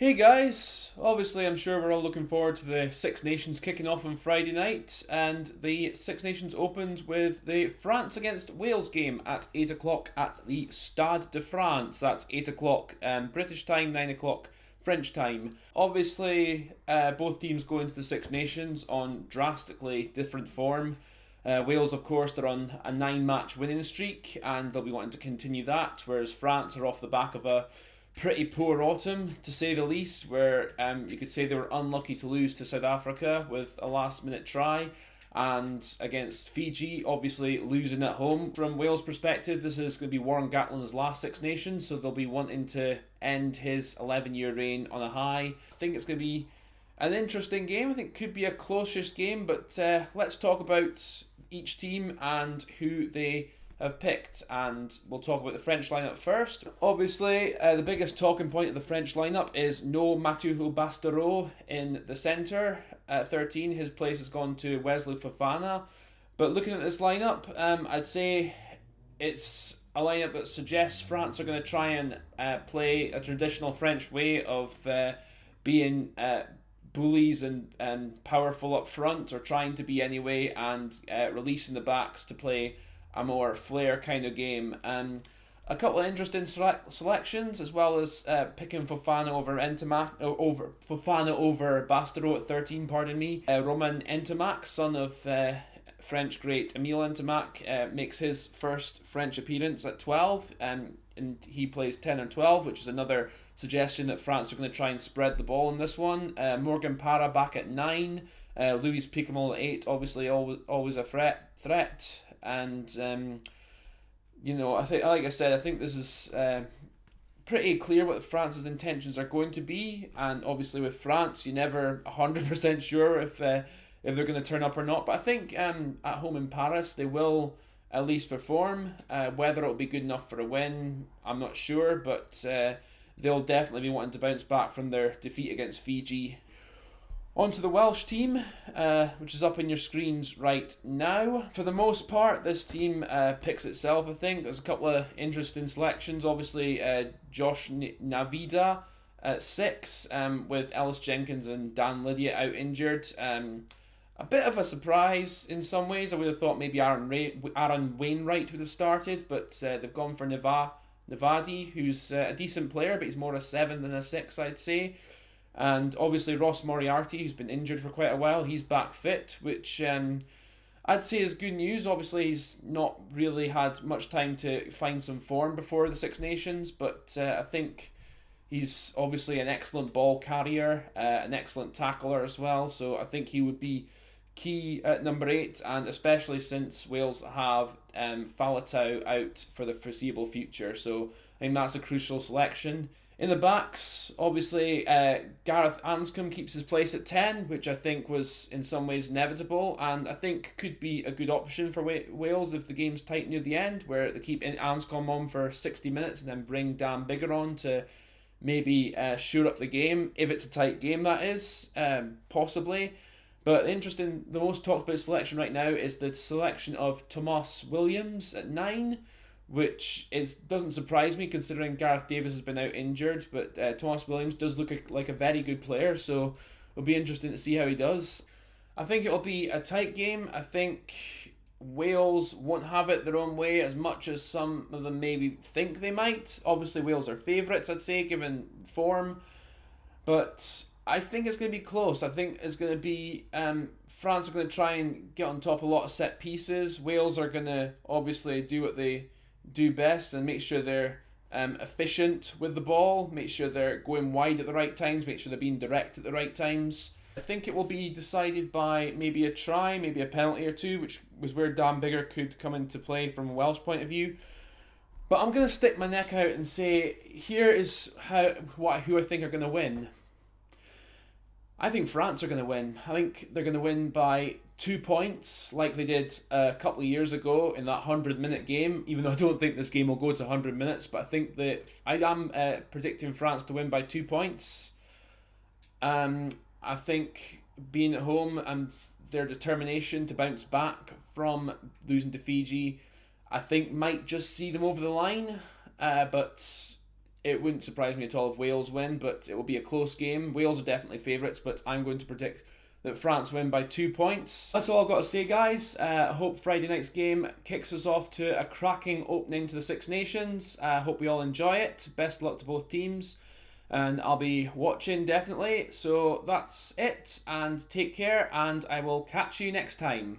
Hey guys, obviously I'm sure we're all looking forward to the Six Nations kicking off on Friday night, and the Six Nations opens with the France against Wales game at 8 o'clock at the Stade de France. That's 8 o'clock British time, 9 o'clock French time. Obviously, both teams go into the Six Nations on drastically different form. Wales, of course, they're on a 9 match winning streak and they'll be wanting to continue that, whereas France are off the back of a pretty poor autumn, to say the least, where you could say they were unlucky to lose to South Africa with a last minute try. And against Fiji, obviously losing at home. From Wales' perspective, this is going to be Warren Gatland's last Six Nations, so they'll be wanting to end his 11-year reign on a high. I think it's going to be an interesting game. I think it could be a closest game, but let's talk about each team and who they have picked, and we'll talk about the French lineup first. Obviously, the biggest talking point of the French lineup is no Mathieu Bastareaud in the centre. At 13, his place has gone to Wesley Fofana. But looking at this lineup, I'd say it's a lineup that suggests France are going to try and play a traditional French way of being bullies and powerful up front, or trying to be anyway, and releasing the backs to play a more flair kind of game. A couple of interesting selections, as well as picking Fofana over Bastareaud at 13. Pardon me. Romain Ntamack, son of French great Emile Ntamack, makes his first French appearance at 12, and he plays 10 and 12, which is another suggestion that France are going to try and spread the ball in this one. Morgan Parra back at 9. Louis Picamol at 8. Obviously, always a threat. And I think, like I said, I think this is pretty clear what France's intentions are going to be. And obviously, with France, you're never 100% sure if they're going to turn up or not. But I think at home in Paris, they will at least perform. Whether it'll be good enough for a win, I'm not sure. But they'll definitely be wanting to bounce back from their defeat against Fiji. On to the Welsh team, which is up on your screens right now. For the most part, this team picks itself, I think. There's a couple of interesting selections. Obviously, Josh Navida at 6, with Ellis Jenkins and Dan Lydiate out injured. A bit of a surprise in some ways. I would have thought maybe Aaron Wainwright would have started, but they've gone for Navadi, who's a decent player, but he's more a 7 than a 6, I'd say. And obviously Ross Moriarty, who's been injured for quite a while, he's back fit, which I'd say is good news. Obviously he's not really had much time to find some form before the Six Nations, but I think he's obviously an excellent ball carrier, an excellent tackler as well, so I think he would be key at number 8, and especially since Wales have Faletau out for the foreseeable future, so I think that's a crucial selection. In the backs, obviously, Gareth Anscombe keeps his place at 10, which I think was in some ways inevitable, and I think could be a good option for Wales if the game's tight near the end, where they keep Anscombe on for 60 minutes and then bring Dan Biggar on to maybe shore up the game, if it's a tight game, that is, possibly. But interesting, the most talked about selection right now is the selection of Tomas Williams at 9, which doesn't surprise me considering Gareth Davis has been out injured, but Tomas Williams does look like a very good player, so it'll be interesting to see how he does. I think it'll be a tight game. I think Wales won't have it their own way as much as some of them maybe think they might. Obviously Wales are favourites, I'd say, given form, but I think it's going to be close. I think it's going to be France are going to try and get on top of a lot of set pieces. Wales are going to obviously do what they do best and make sure they're efficient with the ball, make sure they're going wide at the right times, make sure they're being direct at the right times. I think it will be decided by maybe a try, maybe a penalty or two, which was where Dan Biggar could come into play from a Welsh point of view. But I'm going to stick my neck out and say, here is who I think are going to win. I think France are going to win. I think they're going to win by 2 points, like they did a couple of years ago in that 100-minute game, even though I don't think this game will go to 100 minutes, but I think that I am predicting France to win by 2 points. I think being at home and their determination to bounce back from losing to Fiji, I think might just see them over the line, but it wouldn't surprise me at all if Wales win, but it will be a close game. Wales are definitely favourites, but I'm going to predict that France win by 2 points. That's all I've got to say, guys. I hope Friday night's game kicks us off to a cracking opening to the Six Nations. I hope we all enjoy it. Best luck to both teams. And I'll be watching, definitely. So that's it, and take care, and I will catch you next time.